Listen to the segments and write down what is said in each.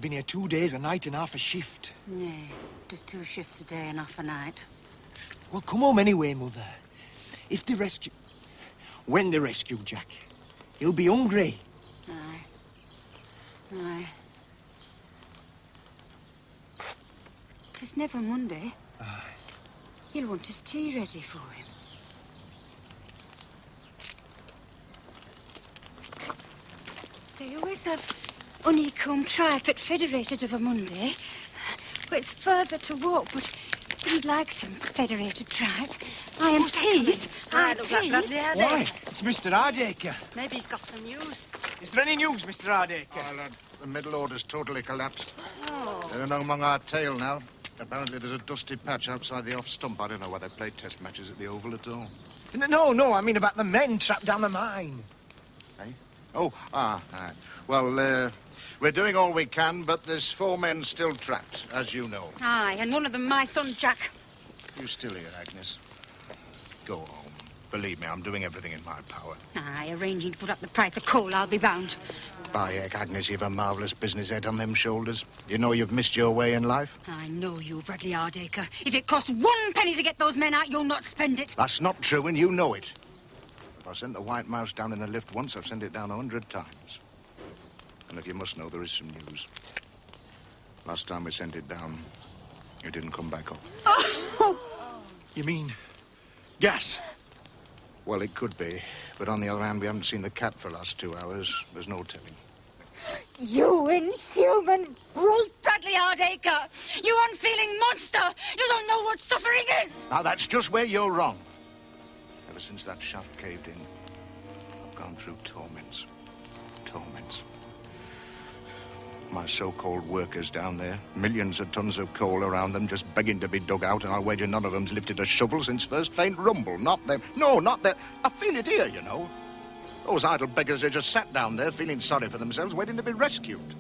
been here 2 days, a night and half a shift. Yeah, just 2 shifts a day and half a night. Well, come home anyway, Mother. If they rescue... When they rescue Jack, he'll be hungry. Aye. Aye. It's never Monday. Aye. He'll want his tea ready for him. They always have honeycomb tripe federated of a Monday. Well, it's further to walk, but he'd like some federated tripe. I am pleased. I am pleased. Why? It's Mr. Hardacre. Maybe he's got some news. Is there any news, Mr. Hardacre? Oh, lad, the middle order's totally collapsed. Oh. They're no among our tail now. Apparently there's a dusty patch outside the off stump. I don't know why they play test matches at the Oval at all. No, I mean about the men trapped down the mine. Eh? Oh, aye. Well, we're doing all we can, but there's 4 men still trapped, as you know. Aye, and one of them my son, Jack. You still here, Agnes? Go home. Believe me, I'm doing everything in my power. Aye, arranging to put up the price of coal, I'll be bound. By heck, Agnes, you've a marvellous business head on them shoulders. You know you've missed your way in life? I know you, Bradley Hardacre. If it costs 1 penny to get those men out, you'll not spend it. That's not true, and you know it. If I sent the White Mouse down in the lift once, I've sent it down 100 times. And if you must know, there is some news. Last time we sent it down, it didn't come back up. You mean gas? Well, it could be. But on the other hand, we haven't seen the cat for the last 2 hours. There's no telling. You inhuman brute, Bradley Hardacre! You unfeeling monster! You don't know what suffering is! Now, that's just where you're wrong. Ever since that shaft caved in, I've gone through torments. Torments. My so-called workers down there, millions of tons of coal around them just begging to be dug out, and I wager none of them's lifted a shovel since first faint rumble. Not them. No, not them. I feel it here, you know. Those idle beggars are just sat down there feeling sorry for themselves, waiting to be rescued.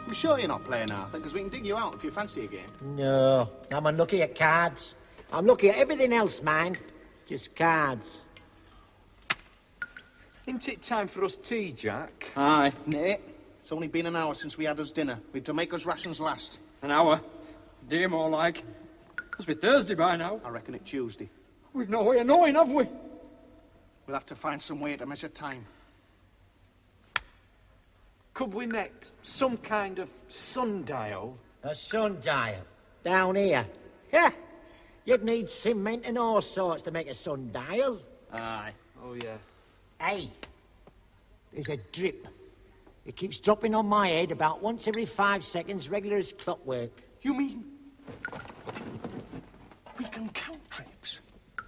You sure you're not playing Arthur? Because we can dig you out if you fancy a game. No, I'm unlucky at cards. I'm lucky at everything else, mind. Just cards. Isn't it time for us tea, Jack? Aye, Nate. It's only been an hour since we had us dinner. We had to make us rations last. An hour? Dear, more like. Must be Thursday by now. I reckon it's Tuesday. We've no way of knowing, have we? We'll have to find some way to measure time. Could we make some kind of sundial? A sundial? Down here? Yeah. You'd need cement and all sorts to make a sundial. Aye. Oh, yeah. Hey, there's a drip. It keeps dropping on my head about once every 5 seconds, regular as clockwork. You mean we can count drips?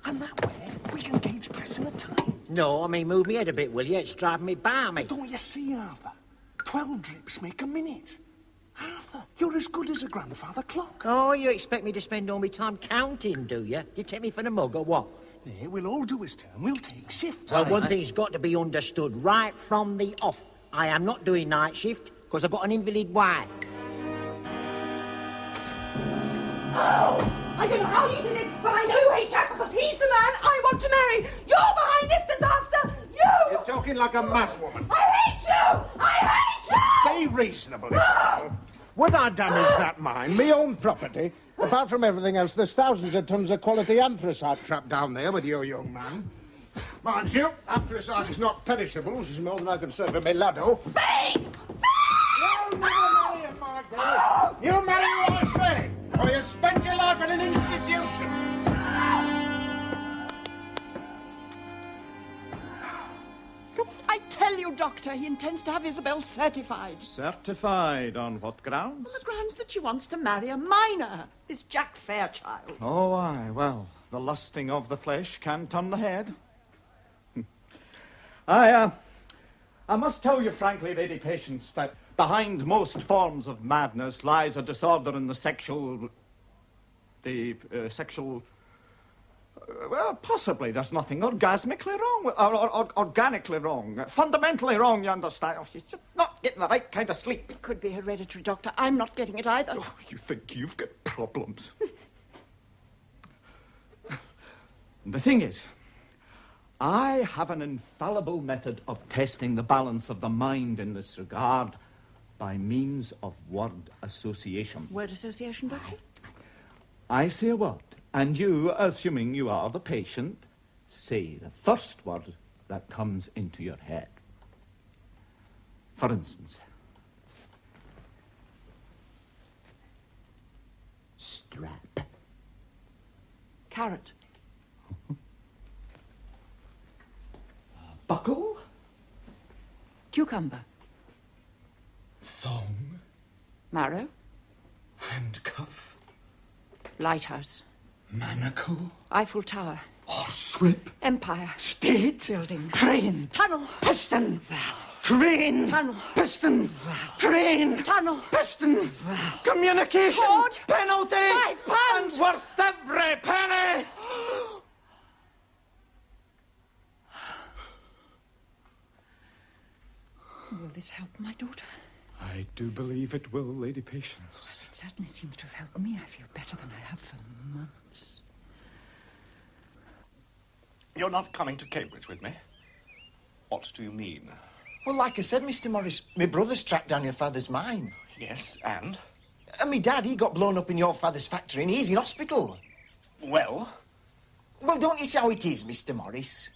And that way we can gauge passing the time? No, I mean, move me head a bit, will you? It's driving me balmy. Don't you see, Arthur? 12 drips make a minute. Arthur, you're as good as a grandfather clock. Oh, you expect me to spend all my time counting, do you? You take me for the mug or what? Yeah, we'll all do his turn. We'll take shifts. Well, one thing's got to be understood right from the off. I am not doing night shift because I've got an invalid wife. Oh! I don't know how you did it, but I know you hate Jack because he's the man I want to marry. You're behind this disaster. You! You're talking like a madwoman. I hate you! I hate you! Be reasonable, Isabel. Would I damage that mine, me own property? Apart from everything else, there's thousands of tons of quality anthracite trapped down there with your young man. Mind you, anthracite is not perishable, which is more than I can serve for my laddo. Feed! Feed! You never marry him, my girl. You marry what I say, or you spend your life in an institution. I tell you, Doctor, he intends to have Isabel certified. Certified on what grounds? On the grounds that she wants to marry a minor. This Jack Fairchild. Oh, aye, well, the lusting of the flesh can turn the head. I must tell you frankly, Lady Patience, that behind most forms of madness lies a disorder in the sexual... well, possibly there's nothing orgasmically wrong, or organically wrong, fundamentally wrong, you understand. She's just not getting the right kind of sleep. It could be hereditary, Doctor. I'm not getting it either. Oh, you think you've got problems. The thing is, I have an infallible method of testing the balance of the mind in this regard by means of word association. Word association, Doctor? I say a word, and you, assuming you are the patient, say the first word that comes into your head. For instance, strap. Carrot. Buckle. Cucumber. Thong. Marrow. Handcuff. Lighthouse. Manacle. Eiffel Tower. Horsewhip. Empire. State. Building. Train. Tunnel. Piston. Valve. Train. Tunnel. Piston. Valve. Train. Tunnel. Piston. Valve. Communication. Cord. Penalty. £5. And worth every penny. Will this help my daughter? I do believe it will, Lady Patience. It certainly seems to have helped me. I feel better than I have for months. You're not coming to Cambridge with me? What do you mean? Well, like I said, Mr. Morris, my brother's tracked down your father's mine. Yes, and? And my dad, he got blown up in your father's factory and he's in hospital. Well? Well, don't you see how it is, Mr. Morris?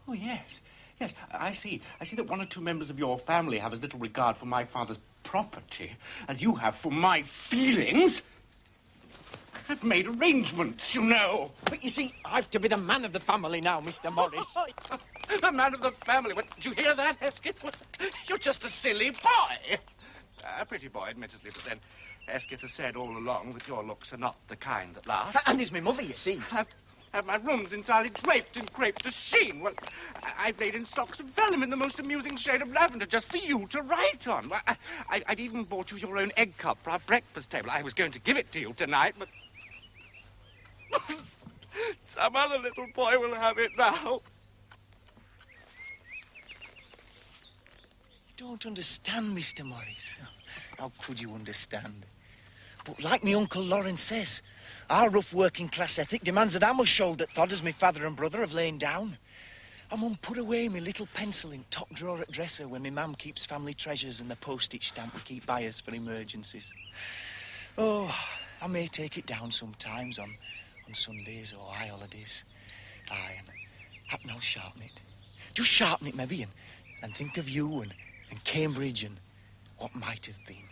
Oh, yes. Yes, I see. I see that one or two members of your family have as little regard for my father's property as you have for my feelings. I've made arrangements, you know. But you see, I've to be the man of the family now, Mr. Morris. The man of the family. What, did you hear that, Hesketh? You're just a silly boy. A pretty boy, admittedly, but then Hesketh has said all along that your looks are not the kind that last. And there's my mother, you see. Have my rooms entirely draped in crepe de chine. Well, I've laid in stocks of vellum in the most amusing shade of lavender just for you to write on. Well, I've even bought you your own egg cup for our breakfast table. I was going to give it to you tonight, but some other little boy will have it now. You don't understand, Mr. Morris. How could you understand? But like my Uncle Lawrence says, our rough working class ethic demands that I must shoulder thod as my father and brother have lain down. I mun put away my little pencil in top drawer at dresser where my mam keeps family treasures and the postage stamp we keep by us for emergencies. Oh, I may take it down sometimes on Sundays or high holidays. Aye, and happen I'll sharpen it. Just sharpen it maybe and think of you and Cambridge and what might have been.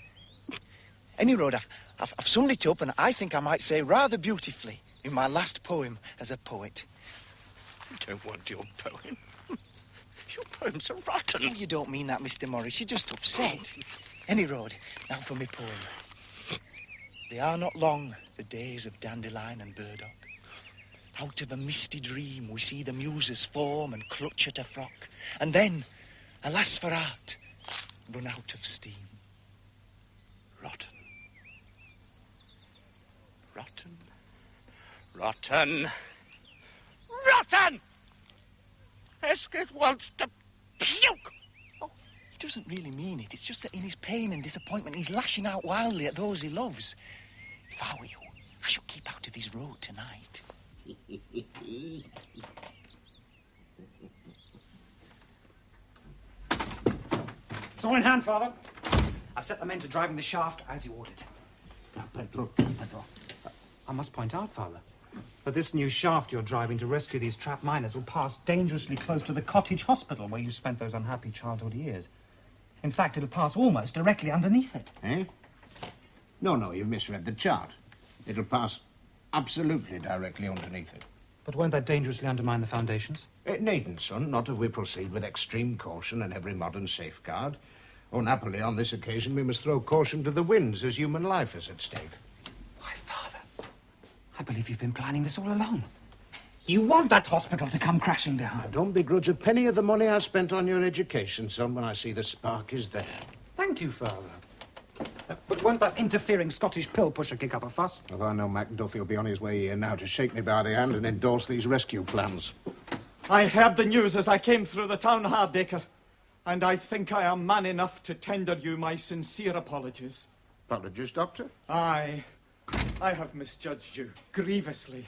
Any road, I've summed it up, and I think I might say rather beautifully in my last poem as a poet. I don't want your poem. Your poems are rotten. Oh, you don't mean that, Mr. Morris. You're just upset. Any road, now for me poem. They are not long, the days of dandelion and burdock. Out of a misty dream we see the muses form and clutch at a frock. And then, alas for art, run out of steam. Rotten. Rotten. Rotten. Rotten! Hesketh wants to puke! Oh, he doesn't really mean it. It's just that in his pain and disappointment, he's lashing out wildly at those he loves. If I were you, I should keep out of his road tonight. It's all in hand, Father. I've set the men to driving the shaft as you ordered. I must point out, Father, that this new shaft you're driving to rescue these trapped miners will pass dangerously close to the cottage hospital where you spent those unhappy childhood years. In fact, it'll pass almost directly underneath it. Eh? No, you've misread the chart. It'll pass absolutely directly underneath it. But won't that dangerously undermine the foundations? It needn't, son, not if we proceed with extreme caution and every modern safeguard. Unhappily, on this occasion, we must throw caution to the winds as human life is at stake. Why, Father, I believe you've been planning this all along. You want that hospital to come crashing down. I don't begrudge a penny of the money I spent on your education, son, when I see the spark is there. Thank you, Father. But won't that interfering Scottish pill pusher kick up a fuss? Well, I know Macduff will be on his way here now to shake me by the hand and endorse these rescue plans. I heard the news as I came through the town, Hardacre, and I think I am man enough to tender you my sincere apologies. Apologies, Doctor? I have misjudged you grievously.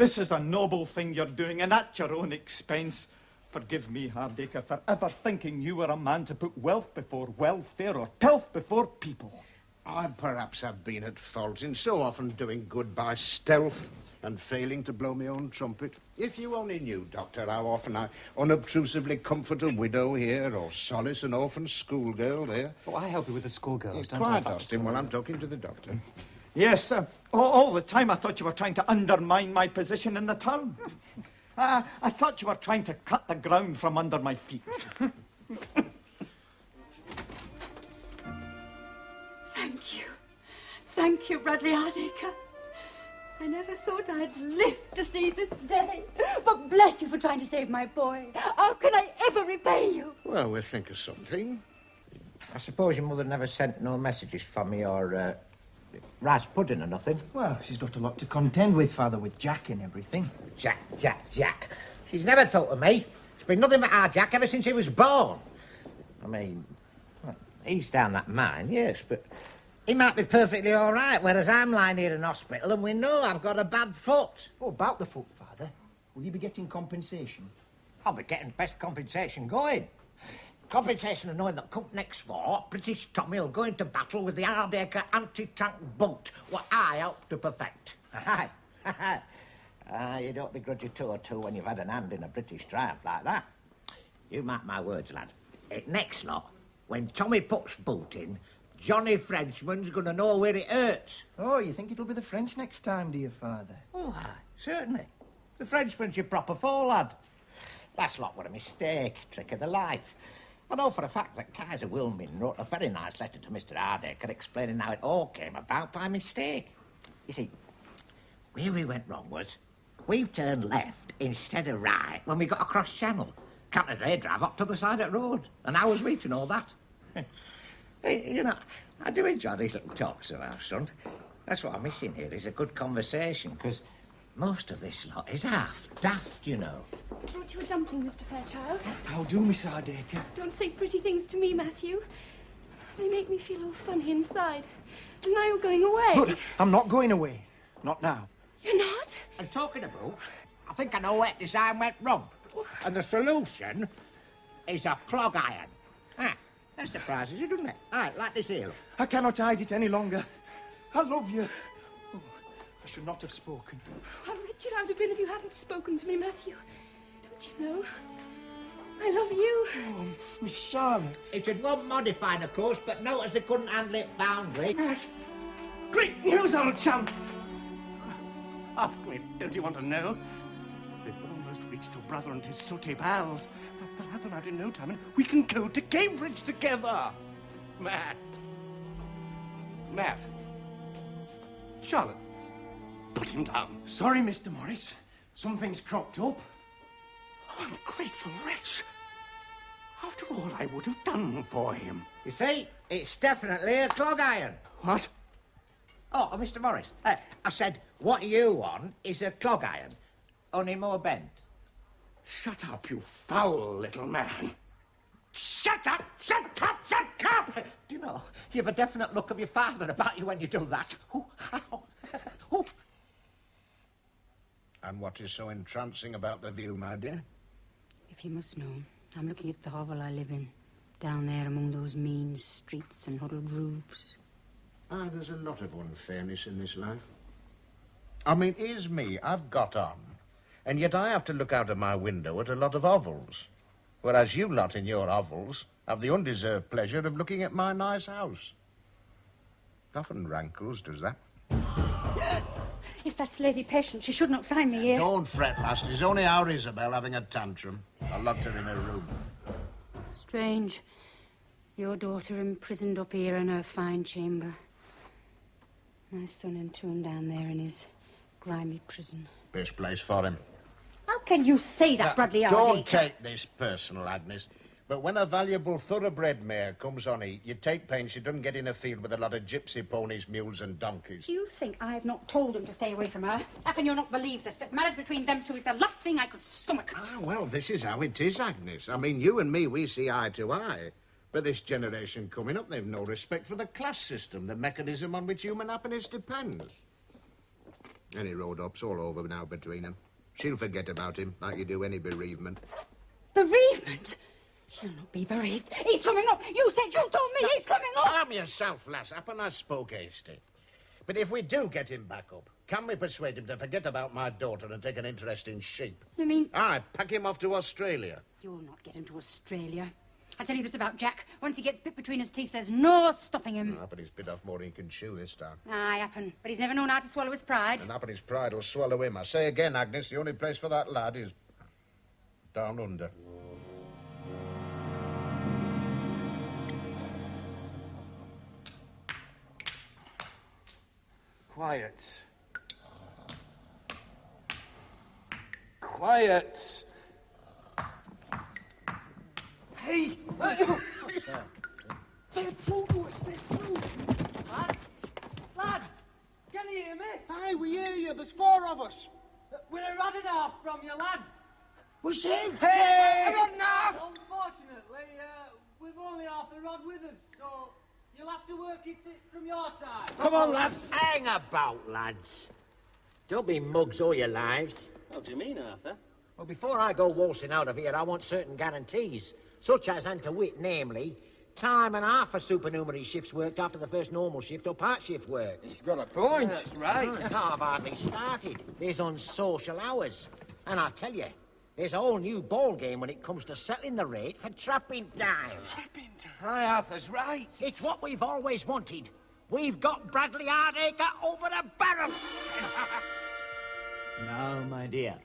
This is a noble thing you're doing, and at your own expense. Forgive me, Hardacre, for ever thinking you were a man to put wealth before welfare or pelf before people. I perhaps have been at fault in so often doing good by stealth and failing to blow my own trumpet. If you only knew, Doctor, how often I unobtrusively comfort a widow here or solace an orphan schoolgirl there. Oh, I help you with the schoolgirls, don't Quiet, I? Austin, while I'm talking to the doctor. Yes, all the time I thought you were trying to undermine my position in the town. I thought you were trying to cut the ground from under my feet. Thank you. Thank you, Bradley Hardacre. I never thought I'd live to see this day. But bless you for trying to save my boy. How can I ever repay you? Well, we'll think of something. I suppose your mother never sent no messages for me or rice pudding or nothing? Well, she's got a lot to contend with, Father, with Jack and everything. Jack. She's never thought of me. It's been nothing but our Jack ever since he was born. I mean, well, he's down that mine, yes, but he might be perfectly all right, whereas I'm lying here in hospital and we know I've got a bad foot. Oh, about the foot, Father. Will you be getting compensation? I'll be getting best compensation going. Compensation of knowing that come next war, British Tommy will go into battle with the Hardacre anti-tank boat, what I helped to perfect. Aye. You don't begrudge your toe or two when you've had an hand in a British triumph like that. You mark my words, lad. It next lot, when Tommy puts boot in, Johnny Frenchman's going to know where it hurts. Oh, you think it'll be the French next time, dear Father? Oh, aye, certainly. The Frenchman's your proper foe, lad. Last lot were a mistake, trick of the light. I know for a fact that Kaiser Wilming wrote a very nice letter to Mr. Hardacre explaining how it all came about by mistake. You see, where we went wrong was we turned left instead of right when we got across channel. Can't as they drive up to the side of the road. And how was we to know that? You know, I do enjoy these little talks of ours, son. That's what I'm missing here, is a good conversation, because most of this lot is half daft, you know. Brought you a dumpling, Mr. Fairchild. How do, Miss Hardacre? Don't say pretty things to me, Matthew. They make me feel all funny inside. And now you're going away. But I'm not going away. Not now. You're not? I'm talking about, I think I know where design went wrong. And the solution is a clog iron. Ah, that surprises you, doesn't it? Aye, like this here. I cannot hide it any longer. I love you. Oh, I should not have spoken. How wretched I would have been if you hadn't spoken to me, Matthew. Don't you know? I love you. Oh, Miss Charlotte. It had one modified, of course, but notice they couldn't handle it foundry. Yes. Great news, old chum. Ask me, don't you want to know? We've almost reached your brother and his sooty pals. They'll have them out in no time, and we can go to Cambridge together. Matt. Charlotte, put him down. Sorry, Mr. Morris. Something's cropped up. Oh, ungrateful wretch. After all I would have done for him. You see, it's definitely a clog iron. What? Oh, Mr. Morris, I said, what you want is a clog iron, only more bent. Shut up, you foul little man. Shut up! Shut up! Shut up! Do you know, you have a definite look of your father about you when you do that. And what is so entrancing about the view, my dear? If you must know, I'm looking at the hovel I live in, down there among those mean streets and huddled roofs. Ah, there's a lot of unfairness in this life. I mean, here's me, I've got on, and yet I have to look out of my window at a lot of hovels, whereas you lot in your hovels have the undeserved pleasure of looking at my nice house. Often rankles, does that? If that's Lady Patience, she should not find me here. Don't fret, lass. It's only our Isabel having a tantrum. I locked her in her room. Strange. Your daughter imprisoned up here in her fine chamber. My son entombed down there in his grimy prison. Best place for him. How can you say that, Bradley Hardacre? Don't take this personal, Agnes. But when a valuable thoroughbred mare comes on it, you take pains she doesn't get in a field with a lot of gypsy ponies, mules and donkeys. Do you think I have not told him to stay away from her? How can you not believe this? But marriage between them two is the last thing I could stomach. Ah, well, this is how it is, Agnes. I mean, you and me, we see eye to eye. But this generation coming up, they've no respect for the class system, the mechanism on which human happiness depends. Any road up's all over now between them. She'll forget about him, like you do any bereavement. Bereavement? She'll not be bereaved. He's coming up. You said you told me he's coming up. Calm yourself, lass. Up and I spoke hasty. But if we do get him back up, can we persuade him to forget about my daughter and take an interest in sheep? You mean... Aye, pack him off to Australia. You'll not get him to Australia. I tell you this about Jack. Once he gets bit between his teeth, there's no stopping him. Ah, but he's bit off more than he can chew this time. Aye, happen. But he's never known how to swallow his pride. And up in his pride will swallow him. I say again, Agnes, the only place for that lad is down under. Quiet. Quiet. Hey! They're through to us, they're through. Lads, can you hear me? Aye, we hear you. There's 4 of us. We're a rod and a half from you, lads. We're saved. Hey! A rod and a half. Unfortunately, we've only half the rod with us, so you'll have to work it from your side. Come on, lads. Hang about, lads. Don't be mugs all your lives. What do you mean, Arthur? Well, before I go waltzing out of here, I want certain guarantees, such as and to wit, namely, time and half for supernumerary shifts worked after the first normal shift or part shift work. He's got a point. That's right. I've hardly started. There's unsocial hours. And I tell you, there's a whole new ball game when it comes to settling the rate for trapping time. Trapping time. Aye, Arthur's right. It's what we've always wanted. We've got Bradley Hardacre over the barrel. Now, my dear,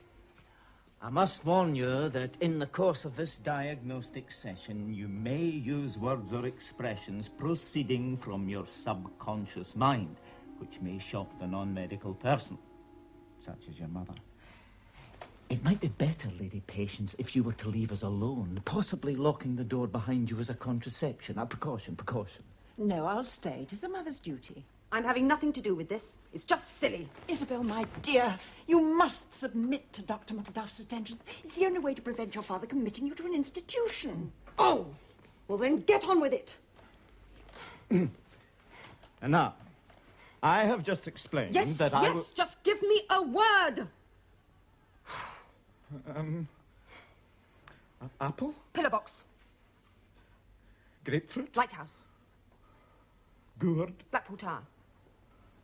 I must warn you that in the course of this diagnostic session, you may use words or expressions proceeding from your subconscious mind, which may shock the non-medical person, such as your mother. It might be better, Lady Patience, if you were to leave us alone, possibly locking the door behind you as a contraception. Precaution. No, I'll stay. It is a mother's duty. I'm having nothing to do with this. It's just silly. Isabel, my dear, you must submit to Dr. Macduff's attentions. It's the only way to prevent your father committing you to an institution. Oh! Well, then get on with it. And now, I have just explained that I will... Yes, just give me a word. Apple? Pillar box. Grapefruit? Lighthouse. Gourd? Blackpool Tower.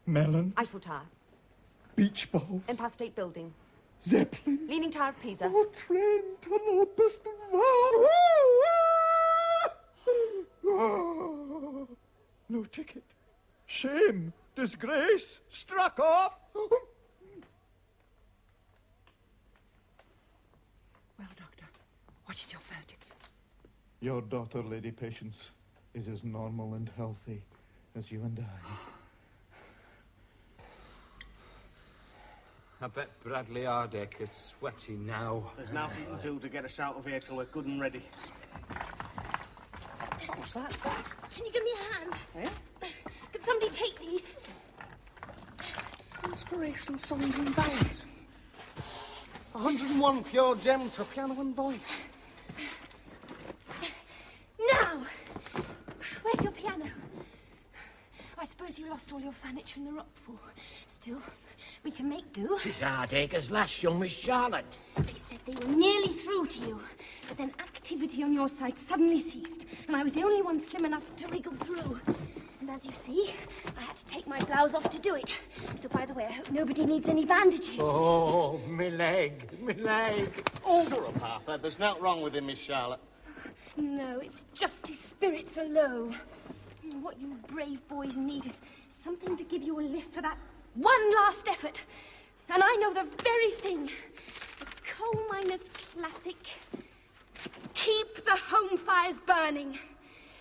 Melon? Eiffel Tower. Beach ball? Empire State Building. Zeppelin? Leaning Tower of Pisa. Oh, train, tunnel, piston, valve. No ticket. Shame. Disgrace. Struck off. Well, Doctor, what is your verdict? Your daughter, Lady Patience, is as normal and healthy as you and I. I bet Bradley Hardacre's sweaty now. There's nothing you can do to get us out of here till we're good and ready. What was that? Can you give me a hand? Eh? Can somebody take these? Inspiration songs and ballads. 101 pure gems for piano and voice. Now! Where's your piano? I suppose you lost all your furniture in the rockfall. Still, we can make do. 'Tis Hardacre's last, young Miss Charlotte. They said they were nearly through to you, but then activity on your side suddenly ceased, and I was the only one slim enough to wriggle through. And as you see, I had to take my blouse off to do it. So, by the way, I hope nobody needs any bandages. Oh, me leg. Hold her up, Arthur. There's nothing wrong with him, Miss Charlotte. No, it's just his spirits are low. What you brave boys need is something to give you a lift for that one last effort. And I know the very thing. The coal miner's classic. Keep the home fires burning.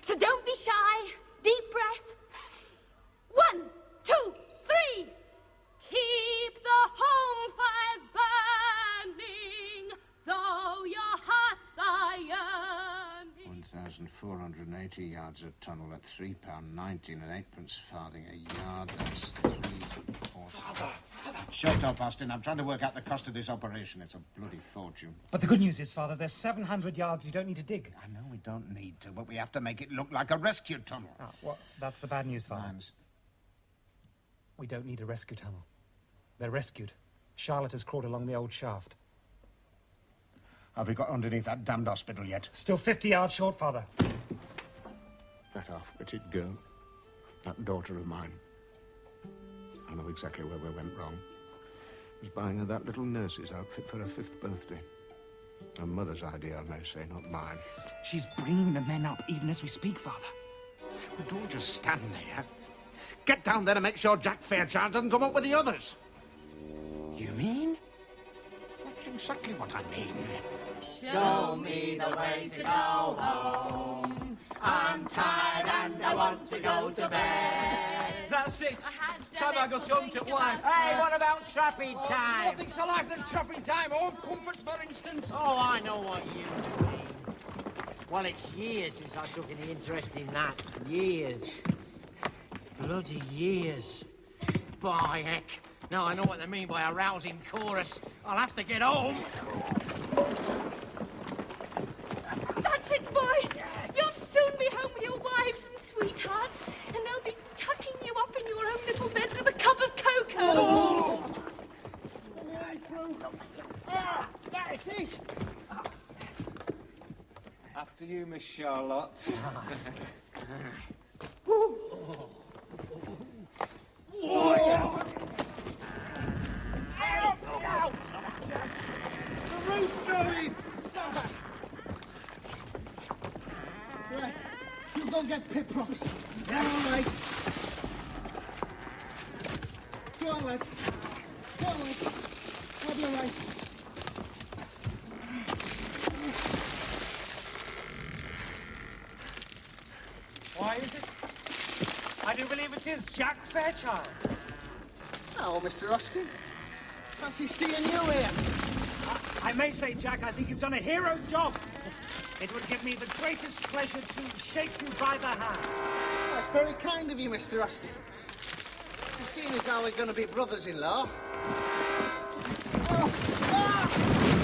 So don't be shy. Deep breath. 1, 2, 3. Keep the home fires burning, though your hearts are yearning. 1,480 yards of tunnel at £3.19 and 8 farthing a yard. That's 3, 4... Father! Shut up, Austin. I'm trying to work out the cost of this operation. It's a bloody fortune. But the good news is, Father, there's 700 yards you don't need to dig. I know we don't need to, but we have to make it look like a rescue tunnel. Well, that's the bad news, Father. Lambs. We don't need a rescue tunnel. They're rescued. Charlotte has crawled along the old shaft. Have we got underneath that damned hospital yet? Still 50 yards short, Father. That half-witted girl, that daughter of mine. I know exactly where we went wrong. Was buying her that little nurse's outfit for her 5th birthday. Her mother's idea, I may say, not mine. She's bringing the men up even as we speak, Father. Well, don't just stand there. Get down there and make sure Jack Fairchild doesn't come up with the others. You mean? That's exactly what I mean. Show me the way to go home. I'm tired and I want to go to bed. That's it. Time I got home to wife. Hey, what about trapping time? Nothing's to life than trapping time. Home comforts, for instance. Oh, I know what you mean. Well, it's years since I took any interest in that. Years. Bloody years. By heck. Now I know what they mean by a rousing chorus. I'll have to get home. That's it, boys. You'll soon be home with your wives and sweethearts, and they'll be tucking you up in your own little beds with a cup of cocoa. Oh! That's it. After you, Miss Charlotte. Out! The roof's going! Right, you go get pit props. Yeah, all right. Go on, lads. Go on, lads. I'll be all right. Why is it? I do believe it is Jack Fairchild. Oh, Mr. Austin. Fancy seeing you here. I may say, Jack, I think you've done a hero's job. It would give me the greatest pleasure to shake you by the hand. That's very kind of you, Mr. Austin. And seeing as how we're going to be brothers-in-law. Oh, ah!